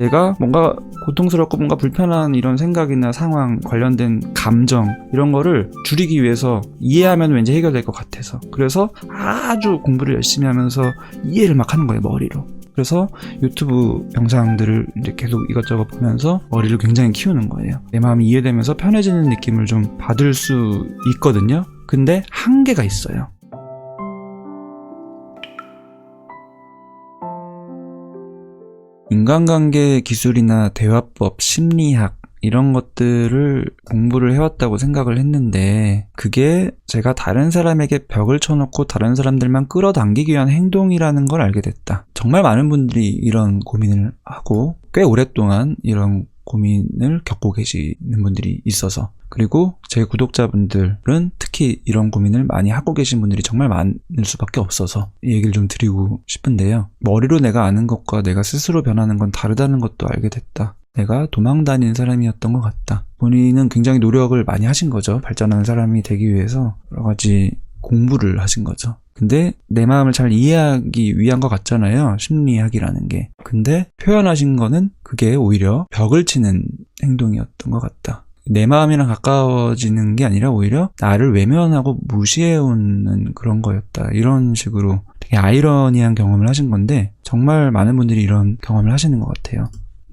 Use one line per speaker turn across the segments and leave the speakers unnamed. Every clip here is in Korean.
내가 뭔가 고통스럽고 뭔가 불편한 이런 생각이나 상황 관련된 감정 이런 거를 줄이기 위해서 이해하면 왠지 해결될 것 같아서, 그래서 아주 공부를 열심히 하면서 이해를 막 하는 거예요, 머리로. 그래서 유튜브 영상들을 이제 계속 이것저것 보면서 머리를 굉장히 키우는 거예요. 내 마음이 이해되면서 편해지는 느낌을 좀 받을 수 있거든요. 근데 한계가 있어요. 인간관계 기술이나 대화법, 심리학 이런 것들을 공부를 해왔다고 생각을 했는데, 그게 제가 다른 사람에게 벽을 쳐놓고 다른 사람들만 끌어당기기 위한 행동이라는 걸 알게 됐다. 정말 많은 분들이 이런 고민을 하고 꽤 오랫동안 이런 고민을 겪고 계시는 분들이 있어서, 그리고 제 구독자분들은 특히 이런 고민을 많이 하고 계신 분들이 정말 많을 수밖에 없어서 이 얘기를 좀 드리고 싶은데요. 머리로 내가 아는 것과 내가 스스로 변하는 건 다르다는 것도 알게 됐다. 내가 도망 다니는 사람이었던 것 같다. 본인은 굉장히 노력을 많이 하신 거죠. 발전하는 사람이 되기 위해서 여러 가지 공부를 하신 거죠. 근데 내 마음을 잘 이해하기 위한 것 같잖아요, 심리학이라는 게. 근데 표현하신 거는 그게 오히려 벽을 치는 행동이었던 것 같다. 내 마음이랑 가까워지는 게 아니라 오히려 나를 외면하고 무시해오는 그런 거였다. 이런 식으로 되게 아이러니한 경험을 하신 건데, 정말 많은 분들이 이런 경험을 하시는 것 같아요.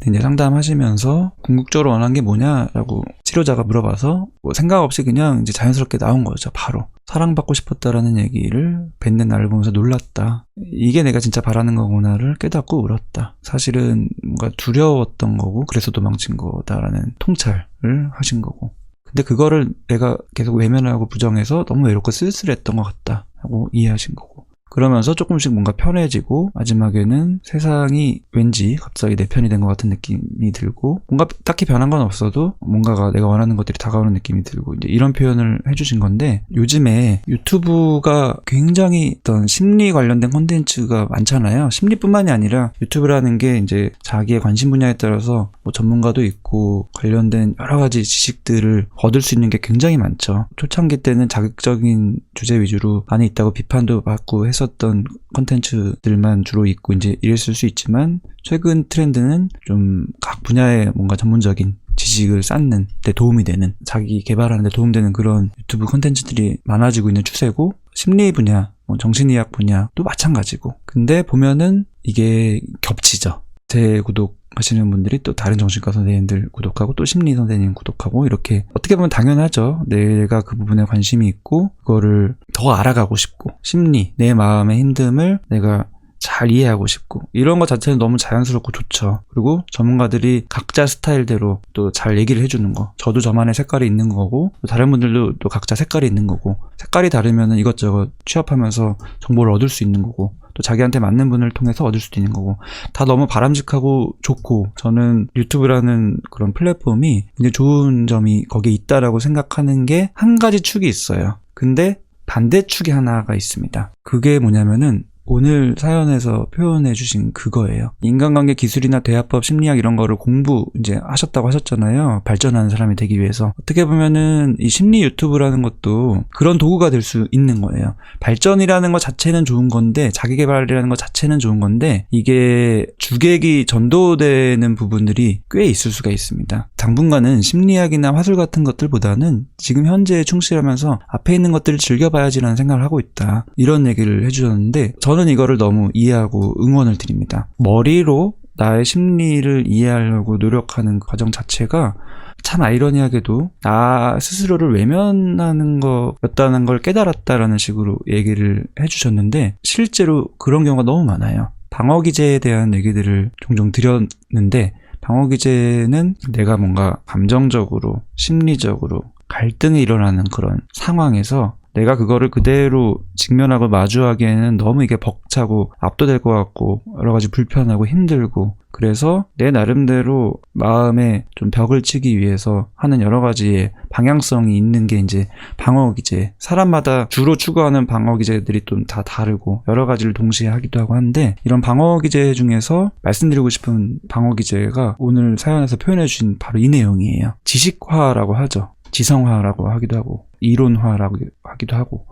이제 상담하시면서 궁극적으로 원한 게 뭐냐라고 치료자가 물어봐서 뭐 생각 없이 그냥 이제 자연스럽게 나온 거죠. 바로 사랑받고 싶었다라는 얘기를 뱉는 나를 보면서 놀랐다. 이게 내가 진짜 바라는 거구나를 깨닫고 울었다. 사실은 뭔가 두려웠던 거고 그래서 도망친 거다라는 통찰을 하신 거고, 근데 그거를 내가 계속 외면하고 부정해서 너무 외롭고 쓸쓸했던 것 같다 하고 이해하신 거고, 그러면서 조금씩 뭔가 편해지고 마지막에는 세상이 왠지 갑자기 내 편이 된 것 같은 느낌이 들고, 뭔가 딱히 변한 건 없어도 뭔가가 내가 원하는 것들이 다가오는 느낌이 들고, 이제 이런 표현을 해주신 건데, 요즘에 유튜브가 굉장히 어떤 심리 관련된 콘텐츠가 많잖아요. 심리뿐만이 아니라 유튜브라는 게 이제 자기의 관심 분야에 따라서 뭐 전문가도 있고 관련된 여러 가지 지식들을 얻을 수 있는 게 굉장히 많죠. 초창기 때는 자극적인 주제 위주로 많이 있다고 비판도 받고 했었던 콘텐츠들만 주로 있고 이제 이랬을 수 있지만, 최근 트렌드는 좀 각 분야의 뭔가 전문적인 지식을 쌓는 데 도움이 되는, 자기 개발하는 데 도움되는 그런 유튜브 콘텐츠들이 많아지고 있는 추세고, 심리 분야, 정신의학 분야도 마찬가지고. 근데 보면은 이게 겹치죠. 제 구독하시는 분들이 또 다른 정신과 선생님들 구독하고 또 심리 선생님 구독하고, 이렇게 어떻게 보면 당연하죠. 내가 그 부분에 관심이 있고 그거를 더 알아가고 싶고, 심리, 내 마음의 힘듦을 내가 잘 이해하고 싶고, 이런 것 자체는 너무 자연스럽고 좋죠. 그리고 전문가들이 각자 스타일대로 또 잘 얘기를 해주는 거, 저도 저만의 색깔이 있는 거고 또 다른 분들도 또 각자 색깔이 있는 거고, 색깔이 다르면 이것저것 취합하면서 정보를 얻을 수 있는 거고, 또 자기한테 맞는 분을 통해서 얻을 수도 있는 거고, 다 너무 바람직하고 좋고, 저는 유튜브라는 그런 플랫폼이 굉장히 좋은 점이 거기에 있다라고 생각하는 게 한 가지 축이 있어요. 근데 반대축이 하나가 있습니다. 그게 뭐냐면은 오늘 사연에서 표현해 주신 그거예요. 인간관계 기술이나 대화법, 심리학 이런 거를 공부 이제 하셨다고 하셨잖아요. 발전하는 사람이 되기 위해서. 어떻게 보면은 이 심리 유튜브라는 것도 그런 도구가 될 수 있는 거예요. 발전이라는 것 자체는 좋은 건데, 자기 개발이라는 것 자체는 좋은 건데, 이게 주객이 전도되는 부분들이 꽤 있을 수가 있습니다. 당분간은 심리학이나 화술 같은 것들보다는 지금 현재에 충실하면서 앞에 있는 것들을 즐겨봐야지라는 생각을 하고 있다. 이런 얘기를 해주셨는데, 저는 이거를 너무 이해하고 응원을 드립니다. 머리로 나의 심리를 이해하려고 노력하는 과정 자체가 참 아이러니하게도 나 스스로를 외면하는 거였다는 걸 깨달았다라는 식으로 얘기를 해주셨는데, 실제로 그런 경우가 너무 많아요. 방어기제에 대한 얘기들을 종종 드렸는데, 방어기제는 내가 뭔가 감정적으로, 심리적으로 갈등이 일어나는 그런 상황에서 내가 그거를 그대로 직면하고 마주하기에는 너무 이게 벅차고 압도될 것 같고 여러 가지 불편하고 힘들고, 그래서 내 나름대로 마음에 좀 벽을 치기 위해서 하는 여러 가지의 방향성이 있는 게 이제 방어기제. 사람마다 주로 추구하는 방어기제들이 또 다 다르고 여러 가지를 동시에 하기도 하고 한데, 이런 방어기제 중에서 말씀드리고 싶은 방어기제가 오늘 사연에서 표현해 주신 바로 이 내용이에요. 지식화라고 하죠. 지성화라고 하기도 하고 이론화라고 하기도 하고,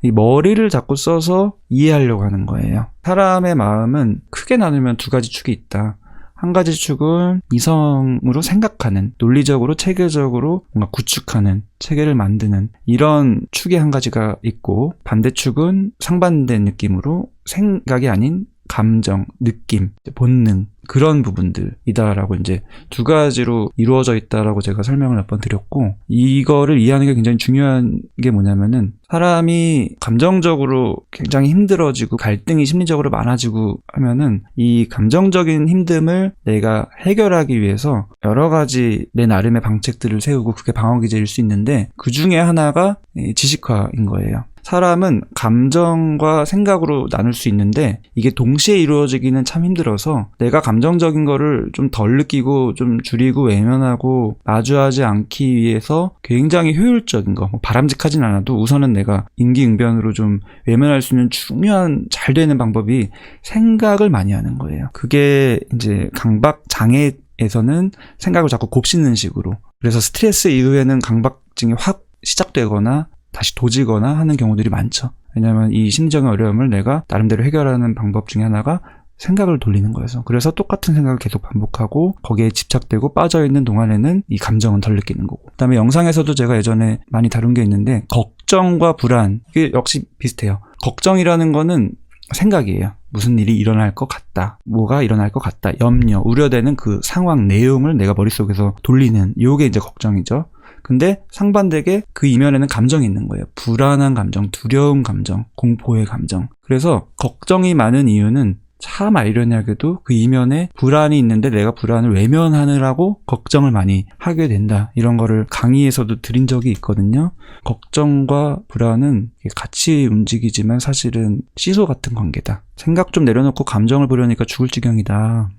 이 머리를 자꾸 써서 이해하려고 하는 거예요. 사람의 마음은 크게 나누면 두 가지 축이 있다. 한 가지 축은 이성으로 생각하는, 논리적으로 체계적으로 뭔가 구축하는, 체계를 만드는 이런 축이 한 가지가 있고, 반대축은 상반된 느낌으로 생각이 아닌 감정, 느낌, 본능, 그런 부분들이다라고 이제 두 가지로 이루어져 있다라고 제가 설명을 몇 번 드렸고, 이거를 이해하는 게 굉장히 중요한 게 뭐냐면은, 사람이 감정적으로 굉장히 힘들어지고 갈등이 심리적으로 많아지고 하면은 이 감정적인 힘듦을 내가 해결하기 위해서 여러 가지 내 나름의 방책들을 세우고 그게 방어 기제일 수 있는데, 그 중에 하나가 지식화인 거예요. 사람은 감정과 생각으로 나눌 수 있는데 이게 동시에 이루어지기는 참 힘들어서, 내가 감정적인 거를 좀 덜 느끼고 좀 줄이고 외면하고 마주하지 않기 위해서 굉장히 효율적인 거, 바람직하진 않아도 우선은 내가 임기응변으로 좀 외면할 수 있는 중요한 잘 되는 방법이 생각을 많이 하는 거예요. 그게 이제 강박 장애에서는 생각을 자꾸 곱씹는 식으로, 그래서 스트레스 이후에는 강박증이 확 시작되거나 다시 도지거나 하는 경우들이 많죠. 왜냐하면 이 심리적인 어려움을 내가 나름대로 해결하는 방법 중에 하나가 생각을 돌리는 거여서, 그래서 똑같은 생각을 계속 반복하고 거기에 집착되고 빠져있는 동안에는 이 감정은 덜 느끼는 거고. 그 다음에 영상에서도 제가 예전에 많이 다룬 게 있는데, 걱정과 불안, 이게 역시 비슷해요. 걱정이라는 거는 생각이에요. 무슨 일이 일어날 것 같다, 뭐가 일어날 것 같다, 염려, 우려되는 그 상황 내용을 내가 머릿속에서 돌리는, 요게 이제 걱정이죠. 근데 상반되게 그 이면에는 감정이 있는 거예요. 불안한 감정, 두려운 감정, 공포의 감정. 그래서 걱정이 많은 이유는 참 아이러니하게도 그 이면에 불안이 있는데 내가 불안을 외면하느라고 걱정을 많이 하게 된다, 이런 거를 강의에서도 드린 적이 있거든요. 걱정과 불안은 같이 움직이지만 사실은 시소 같은 관계다. 생각 좀 내려놓고 감정을 보려니까 죽을 지경이다.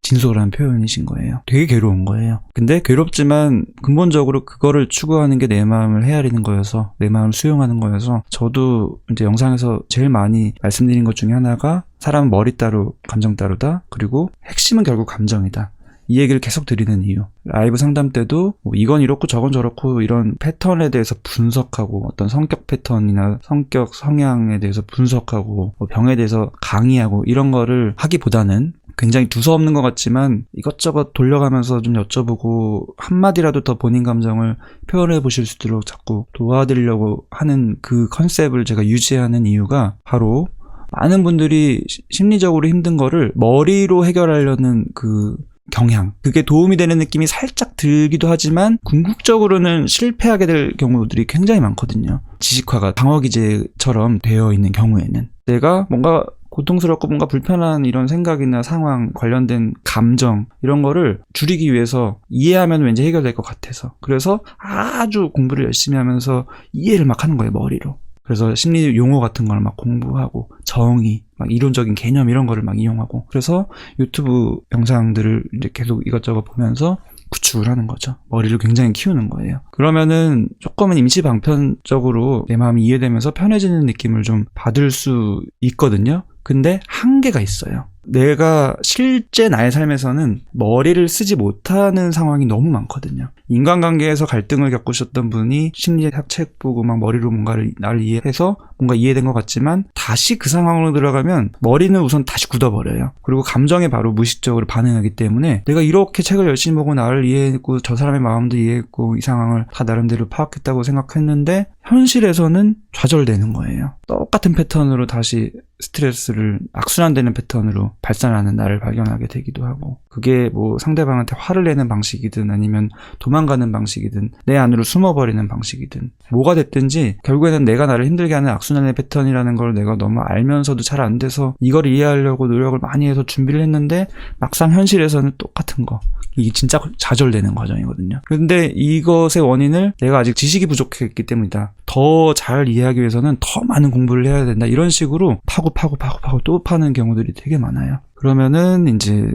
진솔한 표현이신 거예요. 되게 괴로운 거예요. 근데 괴롭지만 근본적으로 그거를 추구하는 게 내 마음을 헤아리는 거여서, 내 마음을 수용하는 거여서, 저도 이제 영상에서 제일 많이 말씀드린 것 중에 하나가 사람은 머리 따로 감정 따로다, 그리고 핵심은 결국 감정이다, 이 얘기를 계속 드리는 이유. 라이브 상담 때도 뭐 이건 이렇고 저건 저렇고 이런 패턴에 대해서 분석하고, 어떤 성격 패턴이나 성격 성향에 대해서 분석하고, 뭐 병에 대해서 강의하고, 이런 거를 하기보다는 굉장히 두서없는 것 같지만 이것저것 돌려가면서 좀 여쭤보고 한마디라도 더 본인 감정을 표현해 보실 수 있도록 자꾸 도와드리려고 하는 그 컨셉을 제가 유지하는 이유가, 바로 많은 분들이 심리적으로 힘든 거를 머리로 해결하려는 그 경향, 그게 도움이 되는 느낌이 살짝 들기도 하지만 궁극적으로는 실패하게 될 경우들이 굉장히 많거든요. 지식화가 방어기제처럼 되어 있는 경우에는 내가 뭔가 고통스럽고 뭔가 불편한 이런 생각이나 상황 관련된 감정, 이런 거를 줄이기 위해서 이해하면 왠지 해결될 것 같아서, 그래서 아주 공부를 열심히 하면서 이해를 막 하는 거예요, 머리로. 그래서 심리 용어 같은 걸 막 공부하고, 정의, 막 이론적인 개념 이런 거를 막 이용하고, 그래서 유튜브 영상들을 이제 계속 이것저것 보면서 구축을 하는 거죠. 머리를 굉장히 키우는 거예요. 그러면은 조금은 임시방편적으로 내 마음이 이해되면서 편해지는 느낌을 좀 받을 수 있거든요. 근데 한계가 있어요. 내가 실제 나의 삶에서는 머리를 쓰지 못하는 상황이 너무 많거든요. 인간관계에서 갈등을 겪으셨던 분이 심리학 책 보고 막 머리로 뭔가를 나를 이해해서 뭔가 이해된 것 같지만, 다시 그 상황으로 들어가면 머리는 우선 다시 굳어버려요. 그리고 감정에 바로 무의식적으로 반응하기 때문에, 내가 이렇게 책을 열심히 보고 나를 이해했고 저 사람의 마음도 이해했고 이 상황을 다 나름대로 파악했다고 생각했는데, 현실에서는 좌절되는 거예요. 똑같은 패턴으로 다시 스트레스를 악순환되는 패턴으로 발산하는 나를 발견하게 되기도 하고, 그게 뭐 상대방한테 화를 내는 방식이든 아니면 도망가는 방식이든 내 안으로 숨어버리는 방식이든 뭐가 됐든지, 결국에는 내가 나를 힘들게 하는 악순환의 패턴이라는 걸 내가 너무 알면서도 잘 안 돼서 이걸 이해하려고 노력을 많이 해서 준비를 했는데, 막상 현실에서는 똑같은 거, 이게 진짜 좌절되는 과정이거든요. 근데 이것의 원인을 내가 아직 지식이 부족했기 때문이다, 더 잘 이해하기 위해서는 더 많은 공부를 해야 된다, 이런 식으로 파고 또 파는 경우들이 되게 많아요. 그러면은 이제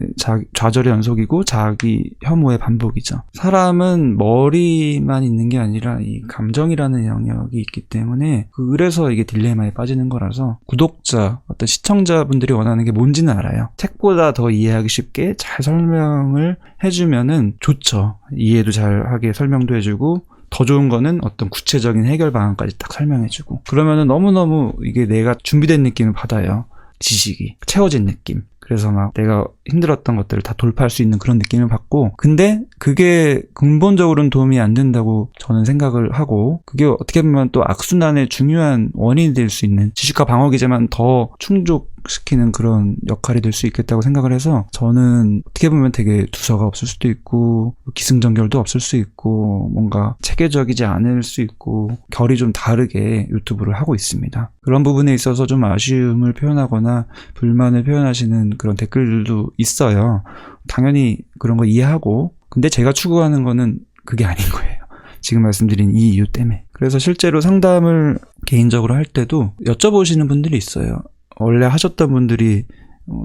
좌절의 연속이고 자기 혐오의 반복이죠. 사람은 머리만 있는 게 아니라 이 감정이라는 영역이 있기 때문에, 그래서 이게 딜레마에 빠지는 거라서, 구독자, 어떤 시청자분들이 원하는 게 뭔지는 알아요. 책보다 더 이해하기 쉽게 잘 설명을 해주면은 좋죠. 이해도 잘하게 설명도 해주고, 더 좋은 거는 어떤 구체적인 해결 방안까지 딱 설명해주고, 그러면은 너무너무 이게 내가 준비된 느낌을 받아요. 지식이 채워진 느낌. 그래서 막 내가 힘들었던 것들을 다 돌파할 수 있는 그런 느낌을 받고, 근데 그게 근본적으로는 도움이 안 된다고 저는 생각을 하고, 그게 어떻게 보면 또 악순환의 중요한 원인이 될 수 있는, 지식과 방어 기제만 더 충족시키는 그런 역할이 될 수 있겠다고 생각을 해서, 저는 어떻게 보면 되게 두서가 없을 수도 있고 기승전결도 없을 수 있고 뭔가 체계적이지 않을 수 있고 결이 좀 다르게 유튜브를 하고 있습니다. 그런 부분에 있어서 좀 아쉬움을 표현하거나 불만을 표현하시는 그런 댓글들도 있어요. 당연히 그런 거 이해하고, 근데 제가 추구하는 거는 그게 아닌 거예요. 지금 말씀드린 이 이유 때문에. 그래서 실제로 상담을 개인적으로 할 때도 여쭤보시는 분들이 있어요. 원래 하셨던 분들이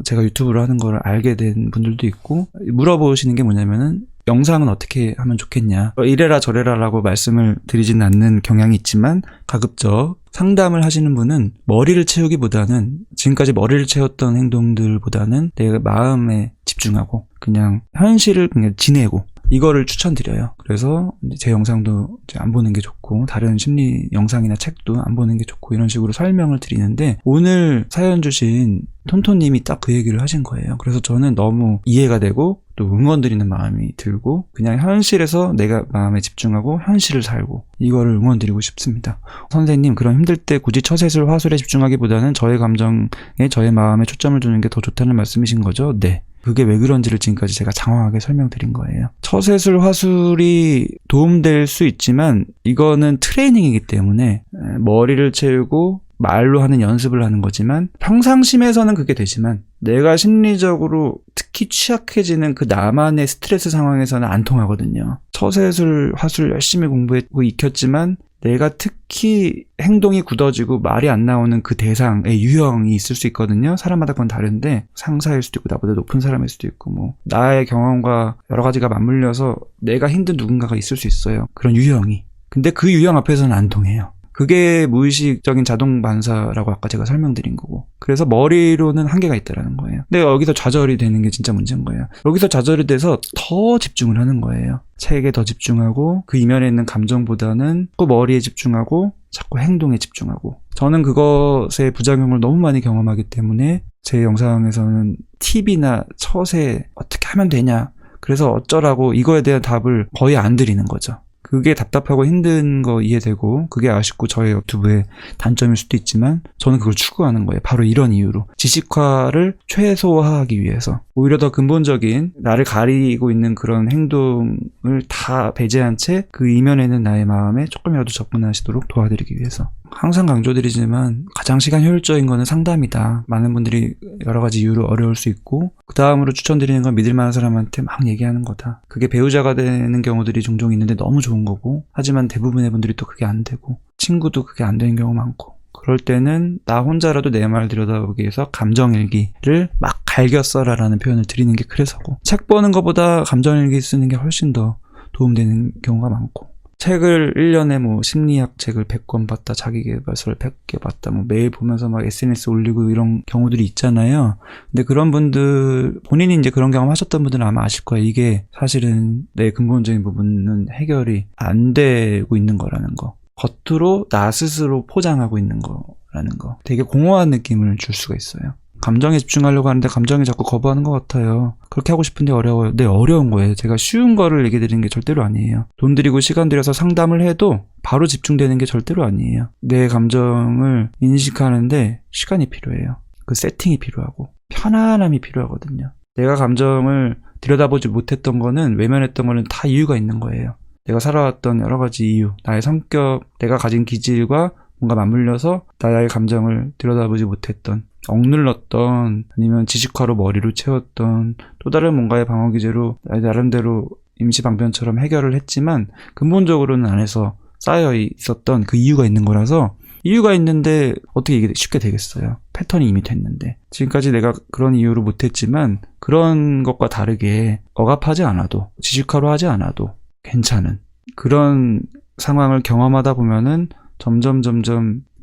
제가 유튜브를 하는 걸 알게 된 분들도 있고, 물어보시는 게 뭐냐면은 영상은 어떻게 하면 좋겠냐, 이래라 저래라 라고 말씀을 드리진 않는 경향이 있지만, 가급적 상담을 하시는 분은 머리를 채우기보다는, 지금까지 머리를 채웠던 행동들보다는 내 마음에 집중하고 그냥 현실을 그냥 지내고, 이거를 추천드려요. 그래서 제 영상도 이제 안 보는 게 좋고, 다른 심리 영상이나 책도 안 보는 게 좋고, 이런 식으로 설명을 드리는데, 오늘 사연 주신 톤톤님이 딱 그 얘기를 하신 거예요. 그래서 저는 너무 이해가 되고 또 응원드리는 마음이 들고, 그냥 현실에서 내가 마음에 집중하고 현실을 살고, 이거를 응원드리고 싶습니다. 선생님, 그럼 힘들 때 굳이 처세술 화술에 집중하기보다는 저의 감정에, 저의 마음에 초점을 두는 게 더 좋다는 말씀이신 거죠? 네. 그게 왜 그런지를 지금까지 제가 장황하게 설명드린 거예요. 처세술, 화술이 도움될 수 있지만 이거는 트레이닝이기 때문에 머리를 채우고 말로 하는 연습을 하는 거지만, 평상심에서는 그게 되지만 내가 심리적으로 특히 취약해지는 그 나만의 스트레스 상황에서는 안 통하거든요. 처세술, 화술 열심히 공부했고 익혔지만 내가 특히 행동이 굳어지고 말이 안 나오는 그 대상의 유형이 있을 수 있거든요. 사람마다 그건 다른데, 상사일 수도 있고 나보다 높은 사람일 수도 있고, 뭐 나의 경험과 여러 가지가 맞물려서 내가 힘든 누군가가 있을 수 있어요. 그런 유형이. 근데 그 유형 앞에서는 안 통해요. 그게 무의식적인 자동 반사라고 아까 제가 설명드린 거고, 그래서 머리로는 한계가 있다라는 거예요. 근데 여기서 좌절이 되는 게 진짜 문제인 거예요. 여기서 좌절이 돼서 더 집중을 하는 거예요. 책에 더 집중하고, 그 이면에 있는 감정보다는 자꾸 머리에 집중하고 자꾸 행동에 집중하고, 저는 그것의 부작용을 너무 많이 경험하기 때문에 제 영상에서는 팁이나 처세 어떻게 하면 되냐, 그래서 어쩌라고, 이거에 대한 답을 거의 안 드리는 거죠. 그게 답답하고 힘든 거 이해되고, 그게 아쉽고 저의 유튜브의 단점일 수도 있지만, 저는 그걸 추구하는 거예요. 바로 이런 이유로. 지식화를 최소화하기 위해서. 오히려 더 근본적인 나를 가리고 있는 그런 행동을 다 배제한 채 그 이면에는 나의 마음에 조금이라도 접근하시도록 도와드리기 위해서. 항상 강조드리지만 가장 시간 효율적인 거는 상담이다. 많은 분들이 여러 가지 이유로 어려울 수 있고, 그 다음으로 추천드리는 건 믿을 만한 사람한테 막 얘기하는 거다. 그게 배우자가 되는 경우들이 종종 있는데 너무 좋은 거고, 하지만 대부분의 분들이 또 그게 안 되고, 친구도 그게 안 되는 경우 많고, 그럴 때는 나 혼자라도 내 말 들여다보기 위해서 감정일기를 막 갈겨 써라라는 표현을 드리는 게 그래서고, 책 보는 것보다 감정일기 쓰는 게 훨씬 더 도움되는 경우가 많고, 책을 1년에 뭐 심리학 책을 100권 봤다, 자기계발서를 100개 봤다, 뭐 매일 보면서 막 SNS 올리고 이런 경우들이 있잖아요. 근데 그런 분들, 본인이 이제 그런 경험 하셨던 분들은 아마 아실 거예요. 이게 사실은 내 근본적인 부분은 해결이 안 되고 있는 거라는 거. 겉으로 나 스스로 포장하고 있는 거라는 거. 되게 공허한 느낌을 줄 수가 있어요. 감정에 집중하려고 하는데 감정이 자꾸 거부하는 것 같아요. 그렇게 하고 싶은데 어려워요. 네, 어려운 거예요. 제가 쉬운 거를 얘기 드리는 게 절대로 아니에요. 돈 들이고 시간 들여서 상담을 해도 바로 집중되는 게 절대로 아니에요. 내 감정을 인식하는데 시간이 필요해요. 그 세팅이 필요하고 편안함이 필요하거든요. 내가 감정을 들여다보지 못했던 거는, 외면했던 거는 다 이유가 있는 거예요. 내가 살아왔던 여러 가지 이유, 나의 성격, 내가 가진 기질과 뭔가 맞물려서 나의 감정을 들여다보지 못했던, 억눌렀던, 아니면 지식화로 머리로 채웠던, 또 다른 뭔가의 방어 기제로 나름대로 임시방편처럼 해결을 했지만 근본적으로는 안에서 쌓여 있었던 그 이유가 있는 거라서, 이유가 있는데 어떻게 이게 쉽게 되겠어요. 패턴이 이미 됐는데. 지금까지 내가 그런 이유로 못했지만 그런 것과 다르게 억압하지 않아도, 지식화로 하지 않아도 괜찮은 그런 상황을 경험하다 보면은 점점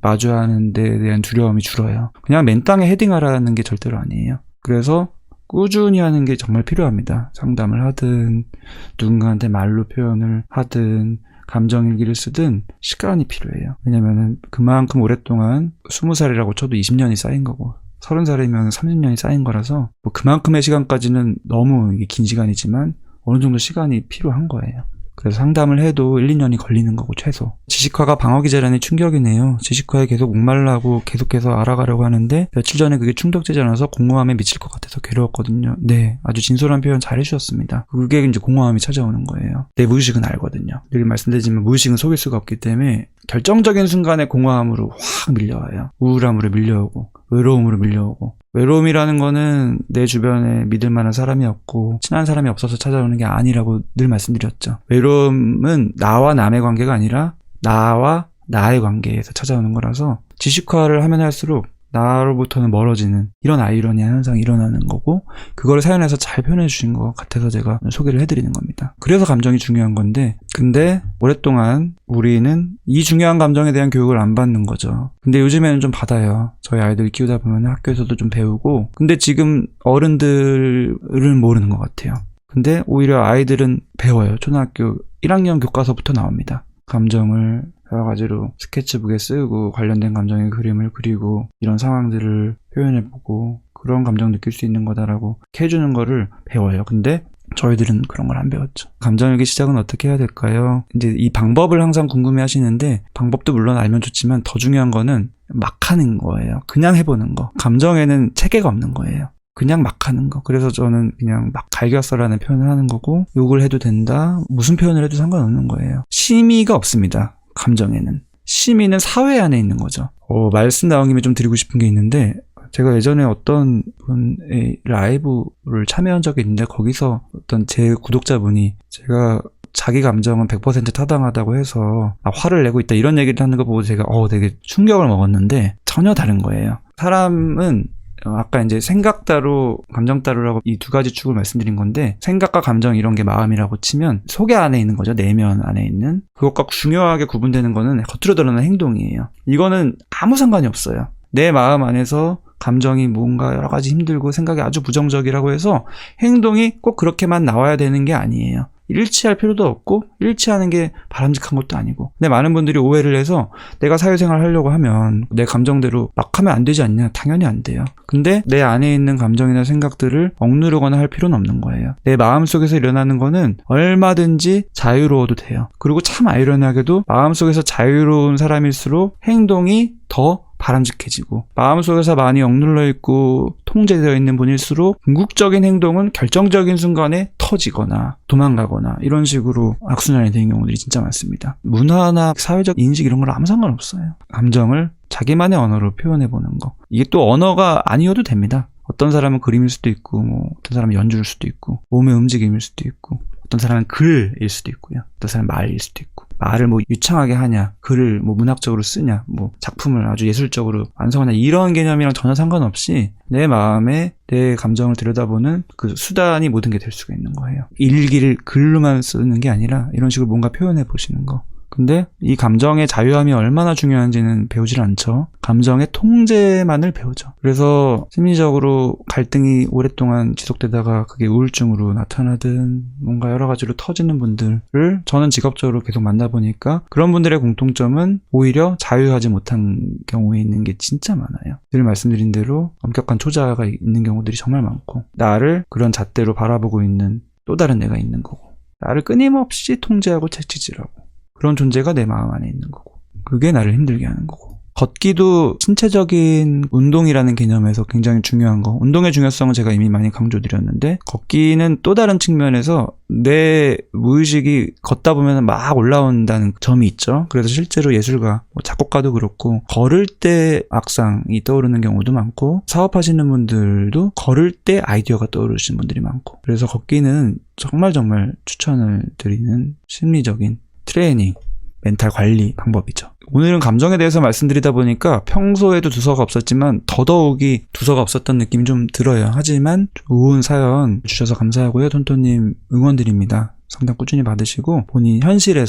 마주하는 데에 대한 두려움이 줄어요. 그냥 맨땅에 헤딩하라는 게 절대로 아니에요. 그래서 꾸준히 하는 게 정말 필요합니다. 상담을 하든 누군가한테 말로 표현을 하든 감정일기를 쓰든 시간이 필요해요. 왜냐면은 그만큼 오랫동안 20살이라고 쳐도 20년이 쌓인 거고 30살이면 30년이 쌓인 거라서 뭐 그만큼의 시간까지는 너무 이게 긴 시간이지만 어느 정도 시간이 필요한 거예요. 그래서 상담을 해도 1, 2년이 걸리는 거고 최소. 지식화가 방어기제라니 충격이네요. 지식화에 계속 목말라고 계속해서 알아가려고 하는데 며칠 전에 그게 충격되지 않아서 공허함에 미칠 것 같아서 괴로웠거든요. 네, 아주 진솔한 표현 잘 해주셨습니다. 그게 이제 공허함이 찾아오는 거예요. 내 무의식은 알거든요. 늘 말씀드리지만 무의식은 속일 수가 없기 때문에 결정적인 순간에 공허함으로 확 밀려와요. 우울함으로 밀려오고 외로움으로 밀려오고. 외로움이라는 거는 내 주변에 믿을 만한 사람이 없고 친한 사람이 없어서 찾아오는 게 아니라고 늘 말씀드렸죠. 외로움은 나와 남의 관계가 아니라 나와 나의 관계에서 찾아오는 거라서 지식화를 하면 할수록 나로부터는 멀어지는 이런 아이러니한 현상이 일어나는 거고 그걸 사연에서 잘 표현해 주신 것 같아서 제가 소개를 해드리는 겁니다. 그래서 감정이 중요한 건데 근데 오랫동안 우리는 이 중요한 감정에 대한 교육을 안 받는 거죠. 근데 요즘에는 좀 받아요. 저희 아이들 키우다 보면 학교에서도 좀 배우고 근데 지금 어른들은 모르는 것 같아요. 근데 오히려 아이들은 배워요. 초등학교 1학년 교과서부터 나옵니다. 감정을 여러 가지로 스케치북에 쓰고 관련된 감정의 그림을 그리고 이런 상황들을 표현해보고 그런 감정 느낄 수 있는 거다라고 해주는 거를 배워요. 근데 저희들은 그런 걸 안 배웠죠. 감정일기 시작은 어떻게 해야 될까요? 이제 이 방법을 항상 궁금해 하시는데 방법도 물론 알면 좋지만 더 중요한 거는 막 하는 거예요. 그냥 해보는 거. 감정에는 체계가 없는 거예요. 그냥 막 하는 거. 그래서 저는 그냥 막 갈겼어라는 표현을 하는 거고 욕을 해도 된다. 무슨 표현을 해도 상관없는 거예요. 심의가 없습니다. 감정에는. 심의는 사회 안에 있는 거죠. 말씀 나온 김에 좀 드리고 싶은 게 있는데 제가 예전에 어떤 분의 라이브를 참여한 적이 있는데 거기서 어떤 제 구독자분이 제가 자기 감정은 100% 타당하다고 해서 화를 내고 있다 이런 얘기를 하는 거 보고 제가 되게 충격을 먹었는데 전혀 다른 거예요. 사람은 아까 이제 생각 따로 감정 따로라고 이 두 가지 축을 말씀드린 건데 생각과 감정 이런 게 마음이라고 치면 속에 안에 있는 거죠. 내면 안에 있는 그것과 중요하게 구분되는 거는 겉으로 드러나는 행동이에요. 이거는 아무 상관이 없어요. 내 마음 안에서 감정이 뭔가 여러 가지 힘들고 생각이 아주 부정적이라고 해서 행동이 꼭 그렇게만 나와야 되는 게 아니에요. 일치할 필요도 없고 일치하는 게 바람직한 것도 아니고 근데 많은 분들이 오해를 해서 내가 사회생활 하려고 하면 내 감정대로 막 하면 안 되지 않냐? 당연히 안 돼요. 근데 내 안에 있는 감정이나 생각들을 억누르거나 할 필요는 없는 거예요. 내 마음속에서 일어나는 거는 얼마든지 자유로워도 돼요. 그리고 참 아이러니하게도 마음속에서 자유로운 사람일수록 행동이 더 바람직해지고 마음속에서 많이 억눌러 있고 통제되어 있는 분일수록 궁극적인 행동은 결정적인 순간에 터지거나 도망가거나 이런 식으로 악순환이 되는 경우들이 진짜 많습니다. 문화나 사회적 인식 이런 건 아무 상관없어요. 감정을 자기만의 언어로 표현해보는 거. 이게 또 언어가 아니어도 됩니다. 어떤 사람은 그림일 수도 있고 어떤 사람은 연주일 수도 있고 몸의 움직임일 수도 있고 어떤 사람은 글일 수도 있고요. 어떤 사람은 말일 수도 있고 말을 유창하게 하냐 글을 문학적으로 쓰냐 작품을 아주 예술적으로 완성하냐 이런 개념이랑 전혀 상관없이 내 마음에 내 감정을 들여다보는 그 수단이 모든 게 될 수가 있는 거예요. 일기를 글로만 쓰는 게 아니라 이런 식으로 뭔가 표현해 보시는 거. 근데 이 감정의 자유함이 얼마나 중요한지는 배우질 않죠. 감정의 통제만을 배우죠. 그래서 심리적으로 갈등이 오랫동안 지속되다가 그게 우울증으로 나타나든 뭔가 여러 가지로 터지는 분들을 저는 직업적으로 계속 만나보니까 그런 분들의 공통점은 오히려 자유하지 못한 경우에 있는 게 진짜 많아요. 늘 말씀드린 대로 엄격한 초자가 있는 경우들이 정말 많고 나를 그런 잣대로 바라보고 있는 또 다른 내가 있는 거고 나를 끊임없이 통제하고 채찍질하고 그런 존재가 내 마음 안에 있는 거고 그게 나를 힘들게 하는 거고 걷기도 신체적인 운동이라는 개념에서 굉장히 중요한 거 운동의 중요성은 제가 이미 많이 강조드렸는데 걷기는 또 다른 측면에서 내 무의식이 걷다 보면 막 올라온다는 점이 있죠. 그래서 실제로 예술가, 작곡가도 그렇고 걸을 때 악상이 떠오르는 경우도 많고 사업하시는 분들도 걸을 때 아이디어가 떠오르시는 분들이 많고 그래서 걷기는 정말 추천을 드리는 심리적인 트레이닝, 멘탈 관리 방법이죠. 오늘은 감정에 대해서 말씀드리다 보니까 평소에도 두서가 없었지만 더더욱이 두서가 없었던 느낌이 좀 들어요. 하지만 좋은 사연 주셔서 감사하고요. 톤톤님 응원드립니다. 상담 꾸준히 받으시고 본인 현실을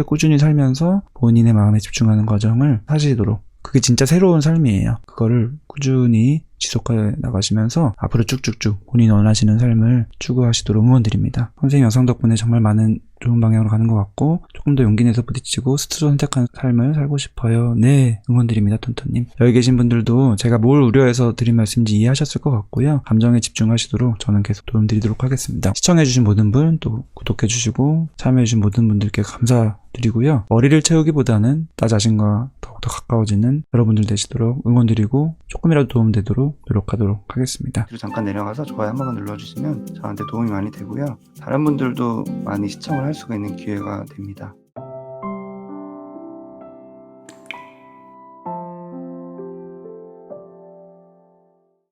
꾸준히 살면서 본인의 마음에 집중하는 과정을 하시도록 그게 진짜 새로운 삶이에요. 그거를 꾸준히 지속해 나가시면서 앞으로 쭉쭉쭉 본인 원하시는 삶을 추구하시도록 응원드립니다. 선생님 영상 덕분에 정말 많은 좋은 방향으로 가는 것 같고 조금 더 용기 내서 부딪히고 스스로 선택한 삶을 살고 싶어요. 네, 응원드립니다. 톤톤님. 여기 계신 분들도 제가 뭘 우려해서 드린 말씀인지 이해하셨을 것 같고요. 감정에 집중하시도록 저는 계속 도움드리도록 하겠습니다. 시청해주신 모든 분, 또 구독해주시고 참여해주신 모든 분들께 감사드리고요. 머리를 채우기보다는 나 자신과 더욱더 가까워지는 여러분들 되시도록 응원드리고 조금이라도 도움되도록 노력하도록 하겠습니다.
뒤로 잠깐 내려가서 좋아요 한 번만 눌러주시면 저한테 도움이 많이 되고요. 다른 분들도 많이 시청을 할 수가 있는 기회가 됩니다.